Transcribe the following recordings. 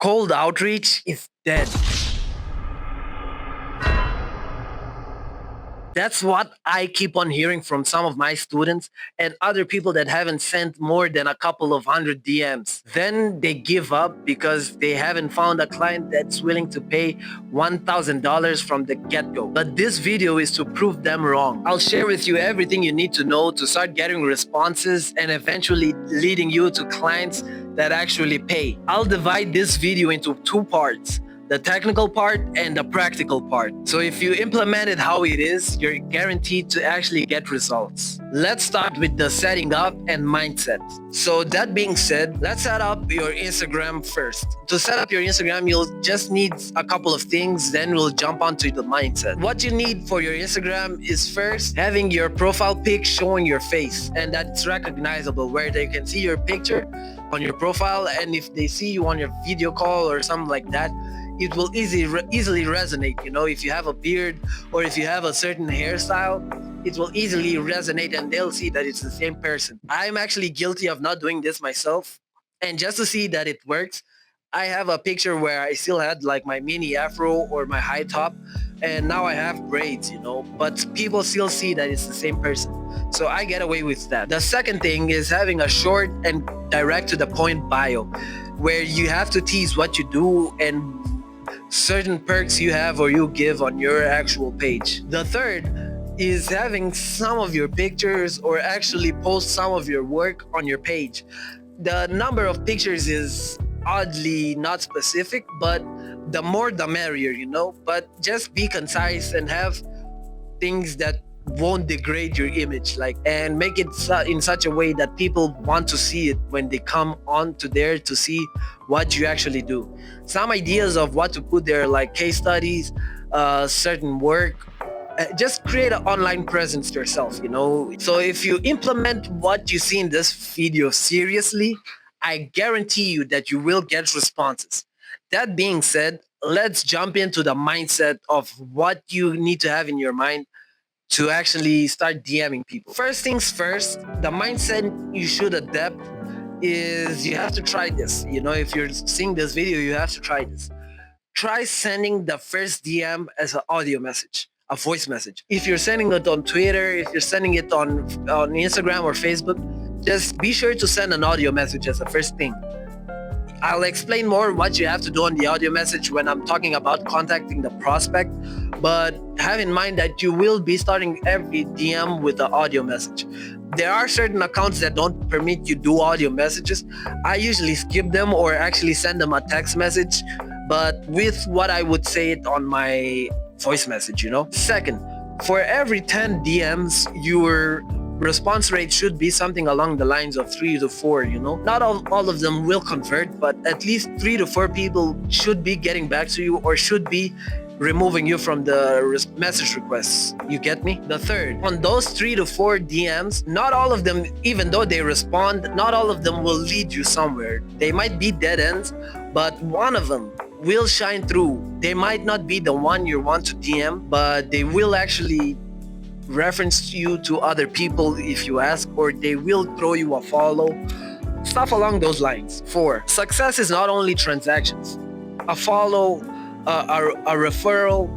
Cold outreach is dead. That's what I keep on hearing from some of my students and other people that haven't sent more than a couple of hundred DMs. Then they give up because they haven't found a client that's willing to pay $1,000 from the get-go. But this video is to prove them wrong. I'll share with you everything you need to know to start getting responses and eventually leading you to clients that actually pay. I'll divide this video into two parts: the technical part and the practical part. So if you implement it how it is, you're guaranteed to actually get results. Let's start with the setting up and mindset. So that being said, let's set up your Instagram first. To set up your Instagram, you'll just need a couple of things, then we'll jump onto the mindset. What you need for your Instagram is first having your profile pic showing your face and that's recognizable, where they can see your picture on your profile, and if they see you on your video call or something like that, it will easily resonate. You know, if you have a beard or if you have a certain hairstyle, it will easily resonate and they'll see that it's the same person. I'm actually guilty of not doing this myself. And just to see that it works, I have a picture where I still had like my mini afro or my high top, and now I have braids, but people still see that it's the same person. So I get away with that. The second thing is having a short and direct to the point bio, where you have to tease what you do and certain perks you have or you give on your actual page. The third is having some of your pictures or actually post some of your work on your page. The number of pictures is oddly not specific, but the more the merrier, but just be concise and have things that won't degrade your image, and make it in such a way that people want to see it when they come on to there to see what you actually do. Some ideas of what to put there, like case studies, certain work. Just create an online presence yourself, So if you implement what you see in this video seriously, I guarantee you that you will get responses. That being said, let's jump into the mindset of what you need to have in your mind to actually start DMing people. First things first, the mindset you should adapt is you have to try this. If you're seeing this video, you have to try this. Try sending the first DM as an audio message, a voice message. If you're sending it on Twitter, if you're sending it on Instagram or Facebook, just be sure to send an audio message as the first thing. I'll explain more what you have to do on the audio message when I'm talking about contacting the prospect, but have in mind that you will be starting every DM with an audio message. There are certain accounts that don't permit you do audio messages. I usually skip them or actually send them a text message, but with what I would say it on my voice message, Second, for every 10 DMs, your response rate should be something along the lines of 3 to 4, Not all of them will convert, but at least 3 to 4 people should be getting back to you or should be removing you from the message requests. You get me? The third, on those 3 to 4 DMs, not all of them, even though they respond, not all of them will lead you somewhere. They might be dead ends, but one of them will shine through. They might not be the one you want to DM, but they will actually reference you to other people if you ask, or they will throw you a follow, stuff along those lines. 4, success is not only transactions. A follow, a referral,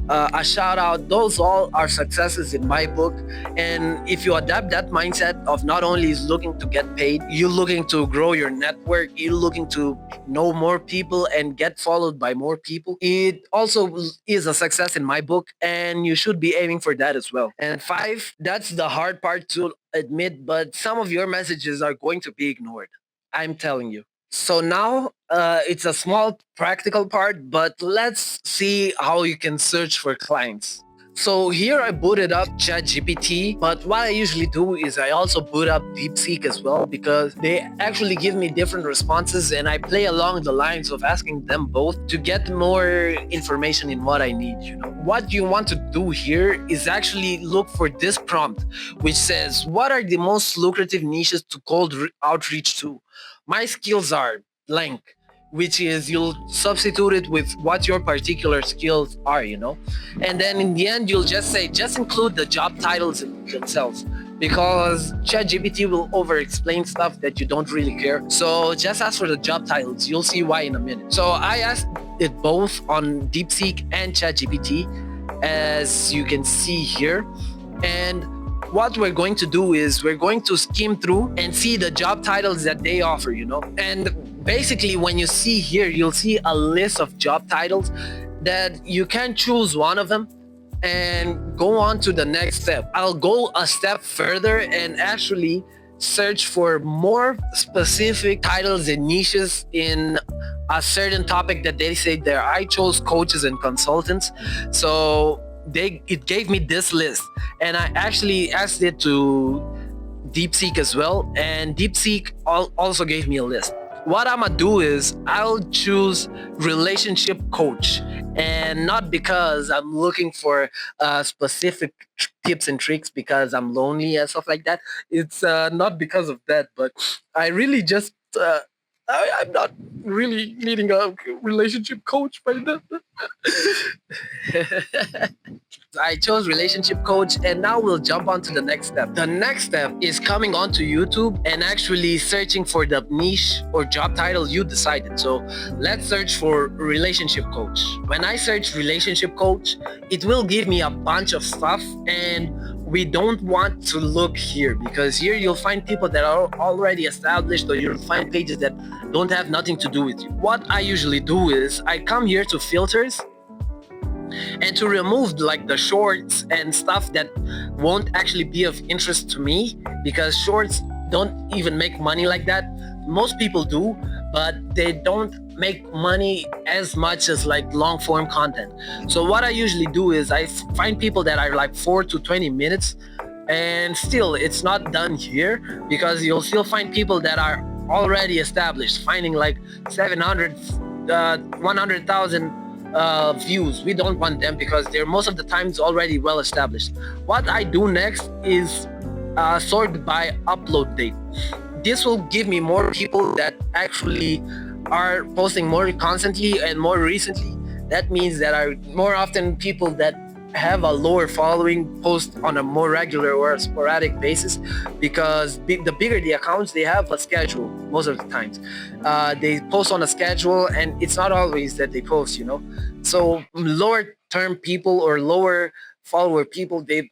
a shout out, those all are successes in my book. And if you adapt that mindset of not only is looking to get paid, you're looking to grow your network, you're looking to know more people and get followed by more people, it also is a success in my book, and you should be aiming for that as well. And 5, that's the hard part to admit, but some of your messages are going to be ignored. I'm telling you. So now it's a small practical part, but let's see how you can search for clients. So here I booted up ChatGPT, but what I usually do is I also boot up DeepSeek as well, because they actually give me different responses and I play along the lines of asking them both to get more information in what I need. What you want to do here is actually look for this prompt, which says, what are the most lucrative niches to cold outreach to? My skills are blank, which is you'll substitute it with what your particular skills are, And then in the end, you'll just say, just include the job titles themselves. because ChatGPT will over-explain stuff that you don't really care. So just ask for the job titles. You'll see why in a minute. So I asked it both on DeepSeek and ChatGPT, as you can see here. And what we're going to do is we're going to skim through and see the job titles that they offer, And basically, when you see here, you'll see a list of job titles that you can choose one of them and go on to the next step. I'll go a step further and actually search for more specific titles and niches in a certain topic that they say there. I chose coaches and consultants. So it gave me this list, and I actually asked it to DeepSeek as well, and DeepSeek also gave me a list. What I'm gonna do is I'll choose relationship coach, and not because I'm looking for specific tips and tricks because I'm lonely and stuff like that. It's not because of that, but I really just I'm not really needing a relationship coach right now. I chose relationship coach, and now we'll jump on to the next step. The next step is coming onto YouTube and actually searching for the niche or job title you decided. So let's search for relationship coach. When I search relationship coach, it will give me a bunch of stuff, and we don't want to look here because here you'll find people that are already established, or you'll find pages that don't have nothing to do with you. What I usually do is I come here to filters and to remove like the shorts and stuff that won't actually be of interest to me, because shorts don't even make money like that. Most people do, but they don't make money as much as like long form content. So what I usually do is I find people that are like 4 to 20 minutes, and still it's not done here because you'll still find people that are already established, finding like 700 100,000 views. We don't want them because they're most of the times already well established. What I do next is sort by upload date. This will give me more people that actually are posting more constantly and more recently. That means that are more often people that have a lower following post on a more regular or a sporadic basis, because the bigger the accounts, they have a schedule most of the times. They post on a schedule, and it's not always that they post, So lower term people or lower follower people, they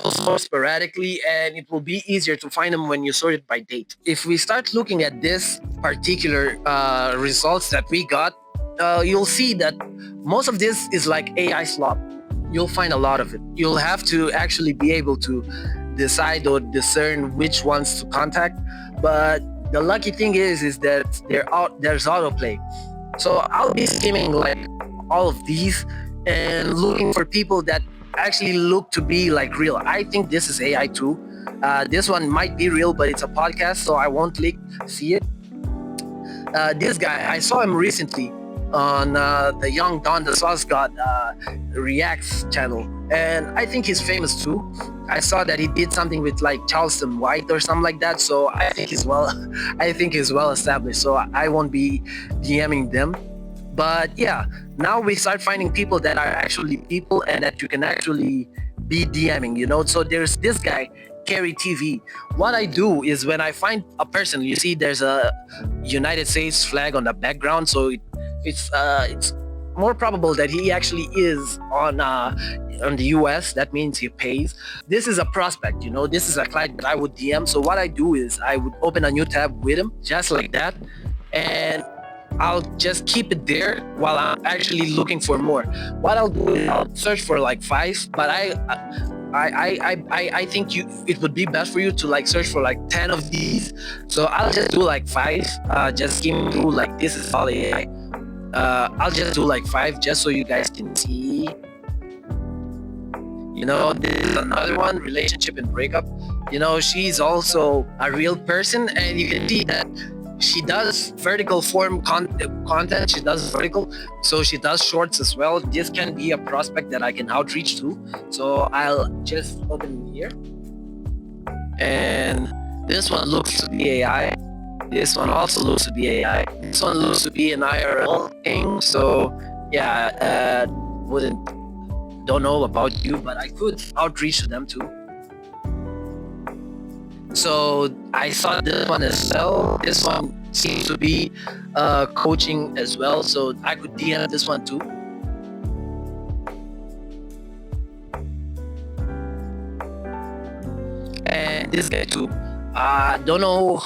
post more sporadically, and it will be easier to find them when you sort it by date. If we start looking at this particular results that we got, you'll see that most of this is like AI slop. You'll find a lot of it. You'll have to actually be able to decide or discern which ones to contact. But the lucky thing is that there's autoplay. So I'll be skimming like all of these and looking for people that actually look to be like real. I think this is AI too. This one might be real, but it's a podcast, so I won't see it. This guy, I saw him recently on the Young Don the Sauce God Reacts channel, and I think he's famous too. I saw that he did something with like Charleston White or something like that, so I think he's well established, so I won't be DMing them. But yeah, now we start finding people that are actually people and that you can actually be DMing, So there's this guy, Carry TV. What I do is when I find a person, you see there's a United States flag on the background, so it's more probable that he actually is on the US. That means he pays. This is a prospect, This is a client that I would DM. So what I do is I would open a new tab with him, just like that, and I'll just keep it there while I'm actually looking for more. What I'll do is I'll search for like 5, but I think it would be best for you to like search for like 10 of these. So I'll just do like 5. Just skim through like this is all AI. I'll just do like 5 just so you guys can see. This is another one, relationship and breakup. She's also a real person, and you can see that she does vertical form content. She does vertical, so she does shorts as well. This can be a prospect that I can outreach to. So I'll just open here, and this one looks to be AI. This one also looks to be AI. This one looks to be an IRL thing. So yeah, don't know about you, but I could outreach to them too. So I saw this one as well. This one seems to be coaching as well, so I could DM this one too. And this guy too. I don't know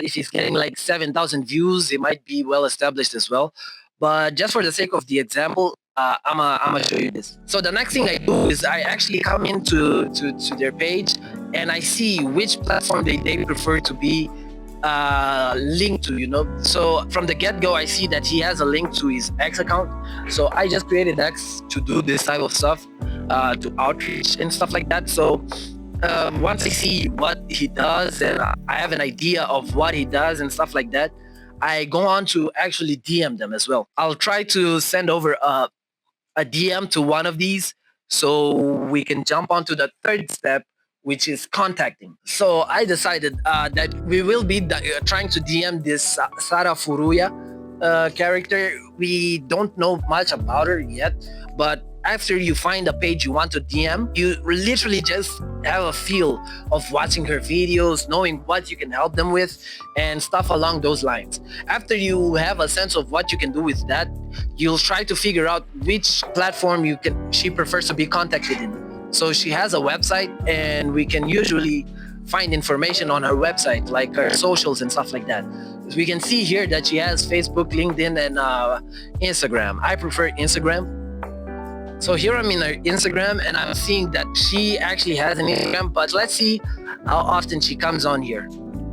if he's getting like 7,000 views. It might be well established as well. But just for the sake of the example, I'm gonna show you this. So the next thing I do is I actually come into to their page and I see which platform they prefer to be linked to, you know. So from the get-go, I see that he has a link to his X account. So I just created X to do this type of stuff, to outreach and stuff like that. So once I see what he does and I have an idea of what he does and stuff like that, I go on to actually DM them as well. I'll try to send over a DM to one of these so we can jump onto the third step, which is contacting. So I decided that we will be trying to DM this Sara Furuya character. We don't know much about her yet, but after you find a page you want to DM, you literally just have a feel of watching her videos, knowing what you can help them with, and stuff along those lines. After you have a sense of what you can do with that, you'll try to figure out which platform she prefers to be contacted in. So she has a website, and we can usually find information on her website, like her socials and stuff like that. We can see here that she has Facebook, LinkedIn, and Instagram. I prefer Instagram. So here I'm in her Instagram and I'm seeing that she actually has an Instagram, but let's see how often she comes on here.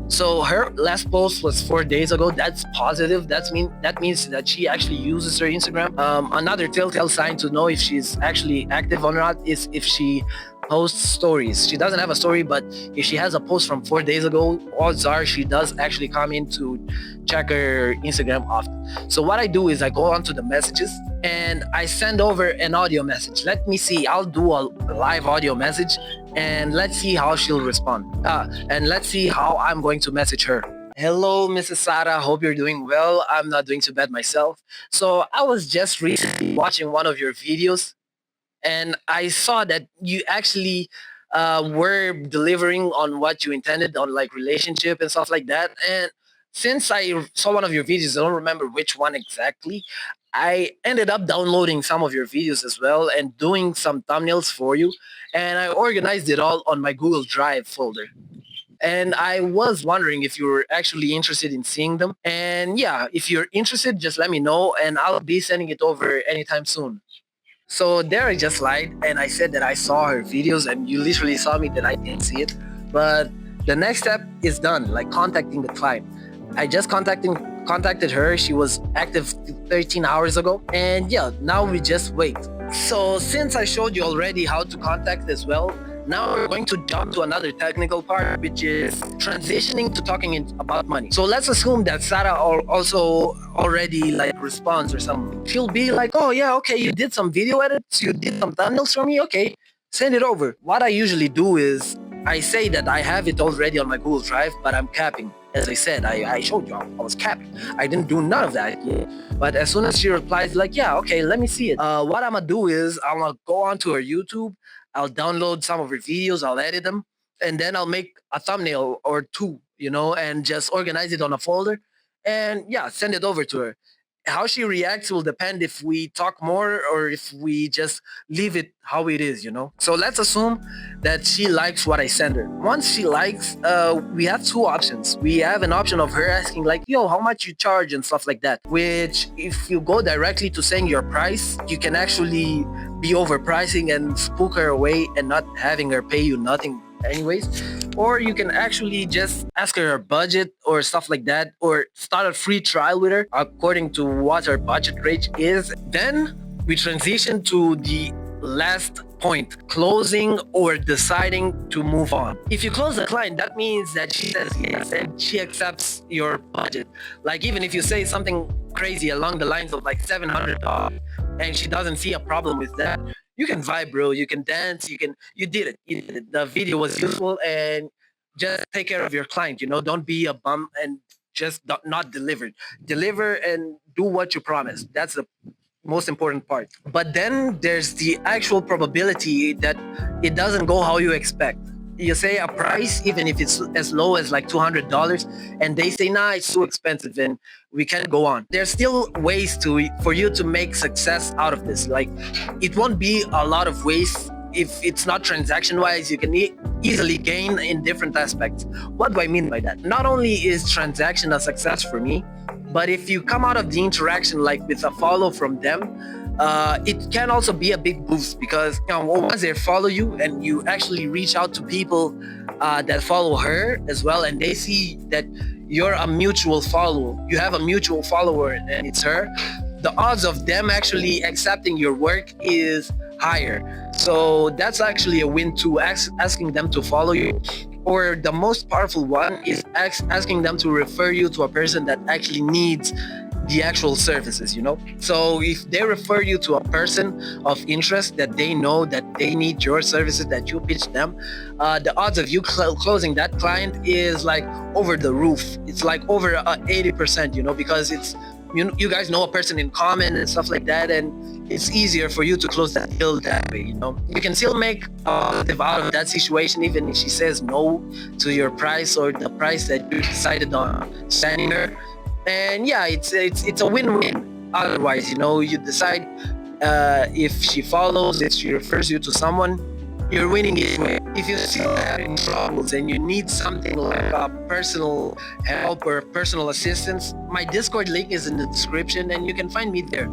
So her last post was 4 days ago. That's positive. That means that she actually uses her Instagram. Another telltale sign to know if she's actually active or not is if she posts stories. She doesn't have a story, but if she has a post from 4 days ago, odds are she does actually come in to check her Instagram often. So what I do is I go onto the messages and I send over an audio message. Let me see. I'll do a live audio message and let's see how she'll respond. And let's see how I'm going to message her. Hello, Mrs. Sara. Hope you're doing well. I'm not doing too bad myself. So I was just recently watching one of your videos and I saw that you actually were delivering on what you intended on like relationship and stuff like that. And since I saw one of your videos, I don't remember which one exactly. I ended up downloading some of your videos as well and doing some thumbnails for you. And I organized it all on my Google Drive folder. And I was wondering if you were actually interested in seeing them. And yeah, if you're interested, just let me know and I'll be sending it over anytime soon. So there I just lied and I said that I saw her videos and you literally saw me that I didn't see it. But the next step is done, like contacting the client. I just contacted her. She was active 13 hours ago. And yeah, now we just wait. So since I showed you already how to contact as well, now we're going to jump to another technical part, which is transitioning to talking about money. So let's assume that Sarah also already like responds or something. She'll be like, oh yeah, okay, you did some video edits, you did some thumbnails for me, okay, send it over. What I usually do is I say that I have it already on my Google Drive, but I'm capping. As I said, I showed you I was capping. I didn't do none of that yet. But as soon as she replies, like, yeah, okay, let me see it. What I'm gonna do is I'm gonna go onto her YouTube. I'll download some of her videos. I'll edit them, and then I'll make a thumbnail or two, you know, and just organize it on a folder, and yeah, send it over to her. How she reacts will depend if we talk more or if we just leave it how it is, you know. So let's assume that she likes what I send her. Once she likes, we have two options. We have an option of her asking like, yo, how much you charge and stuff like that, which if you go directly to saying your price, you can actually be overpricing and spook her away and not having her pay you nothing anyways. Or you can actually just ask her budget or stuff like that, or start a free trial with her according to what her budget range is. Then we transition to the last point, closing or deciding to move on. If you close the client, that means that she says yes and she accepts your budget. Like even if you say something crazy along the lines of like $700 and she doesn't see a problem with that, you can vibe, bro. You can dance. You did it. You did it. The video was useful, and just take care of your client. You know, don't be a bum and just not deliver. Deliver and do what you promised. That's the most important part. But then there's the actual probability that it doesn't go how you expect. you say a price, even if it's as low as like $200, and they say, nah, it's too expensive and we can't go on. There's still ways to for you to make success out of this. Like, it won't be a lot of ways. If it's not transaction wise, you can easily gain in different aspects. What do I mean by that? Not only is transaction a success for me, but if you come out of the interaction like with a follow from them, it can also be a big boost, because once they follow you and you actually reach out to people that follow her as well, and they see that you're a mutual follower, you have a mutual follower, and it's her, the odds of them actually accepting your work is higher. So that's actually a win too, asking them to follow you. Or the most powerful one is asking them to refer you to a person that actually needs the actual services, you know? So if they refer you to a person of interest that they know that they need your services that you pitch them, the odds of you closing that client is like over the roof. It's like over 80%, you know, because it's, you guys know a person in common and stuff like that, and it's easier for you to close that deal that way, you know. You can still make a positive out of that situation, even if she says no to your price or the price that you decided on sending her. And yeah, it's a win-win. Otherwise, you know, you decide if she follows, if she refers you to someone, you're winning it. If you're still having troubles and you need something like personal help or personal assistance, my Discord link is in the description and you can find me there.